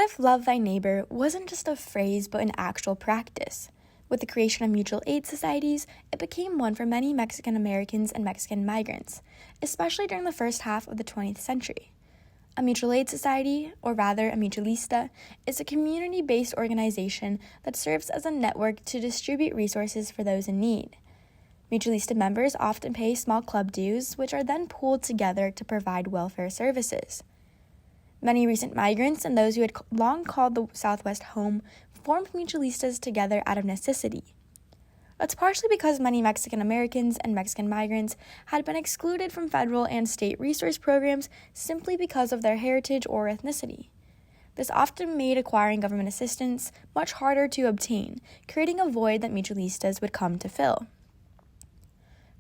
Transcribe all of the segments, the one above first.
if love thy neighbor wasn't just a phrase but an actual practice? With the creation of mutual aid societies, it became one for many Mexican Americans and Mexican migrants, especially during the first half of the 20th century. A mutual aid society, or rather a mutualista, is a community-based organization that serves as a network to distribute resources for those in need. Mutualista members often pay small club dues, which are then pooled together to provide welfare services. Many recent migrants and those who had long called the Southwest home formed mutualistas together out of necessity. That's partially because many Mexican Americans and Mexican migrants had been excluded from federal and state resource programs simply because of their heritage or ethnicity. This often made acquiring government assistance much harder to obtain, creating a void that mutualistas would come to fill.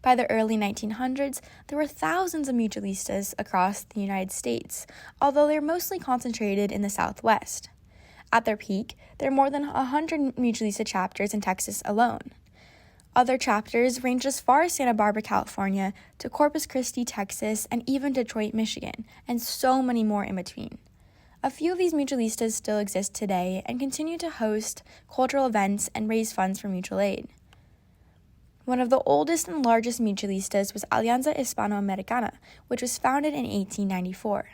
By the early 1900s, there were thousands of mutualistas across the United States, although they were mostly concentrated in the Southwest. At their peak, there were more than 100 mutualista chapters in Texas alone. Other chapters ranged as far as Santa Barbara, California, to Corpus Christi, Texas, and even Detroit, Michigan, and so many more in between. A few of these mutualistas still exist today and continue to host cultural events and raise funds for mutual aid. One of the oldest and largest mutualistas was Alianza Hispanoamericana, which was founded in 1894.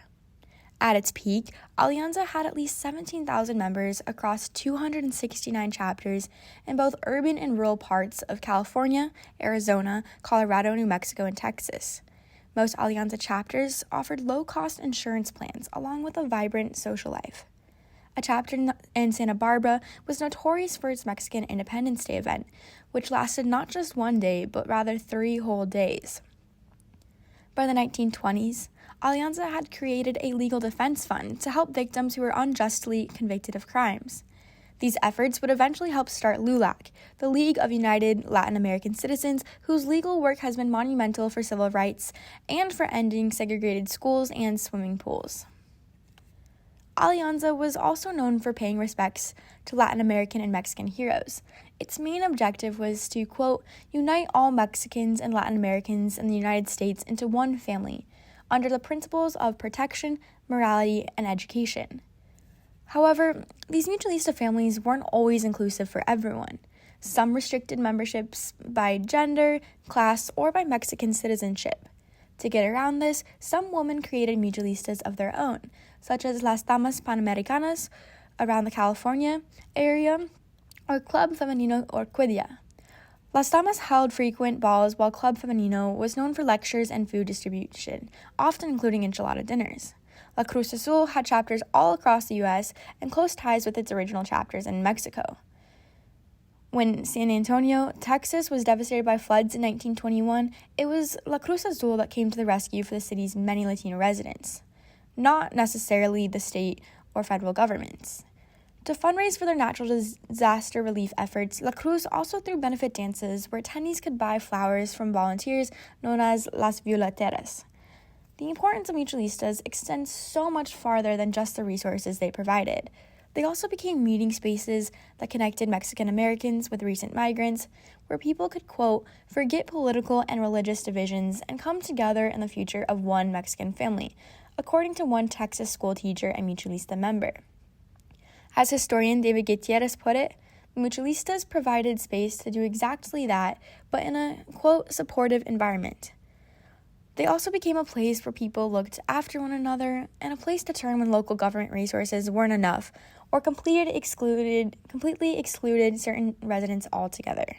At its peak, Alianza had at least 17,000 members across 269 chapters in both urban and rural parts of California, Arizona, Colorado, New Mexico, and Texas. Most Alianza chapters offered low-cost insurance plans along with a vibrant social life. A chapter in Santa Barbara was notorious for its Mexican Independence Day event, which lasted not just one day, but rather 3 whole days. By the 1920s, Alianza had created a legal defense fund to help victims who were unjustly convicted of crimes. These efforts would eventually help start LULAC, the League of United Latin American Citizens, whose legal work has been monumental for civil rights and for ending segregated schools and swimming pools. Alianza was also known for paying respects to Latin American and Mexican heroes. Its main objective was to, quote, unite all Mexicans and Latin Americans in the United States into one family, under the principles of protection, morality, and education. However, these mutualista families weren't always inclusive for everyone. Some restricted memberships by gender, class, or by Mexican citizenship. To get around this, some women created mutualistas of their own, such as Las Damas Panamericanas around the California area, or Club Femenino Orquídea. Las Damas held frequent balls, while Club Femenino was known for lectures and food distribution, often including enchilada dinners. La Cruz Azul had chapters all across the U.S. and close ties with its original chapters in Mexico. When San Antonio, Texas, was devastated by floods in 1921, it was La Cruz Azul that came to the rescue for the city's many Latino residents, not necessarily the state or federal governments. To fundraise for their natural disaster relief efforts, La Cruz also threw benefit dances where attendees could buy flowers from volunteers known as Las Violeteras. The importance of mutualistas extends so much farther than just the resources they provided. They also became meeting spaces that connected Mexican Americans with recent migrants, where people could, quote, forget political and religious divisions and come together in the future of one Mexican family, according to one Texas school teacher and mutualista member. As historian David Gutierrez put it, mutualistas provided space to do exactly that, but in a, quote, supportive environment. They also became a place where people looked after one another and a place to turn when local government resources weren't enough or completely excluded certain residents altogether.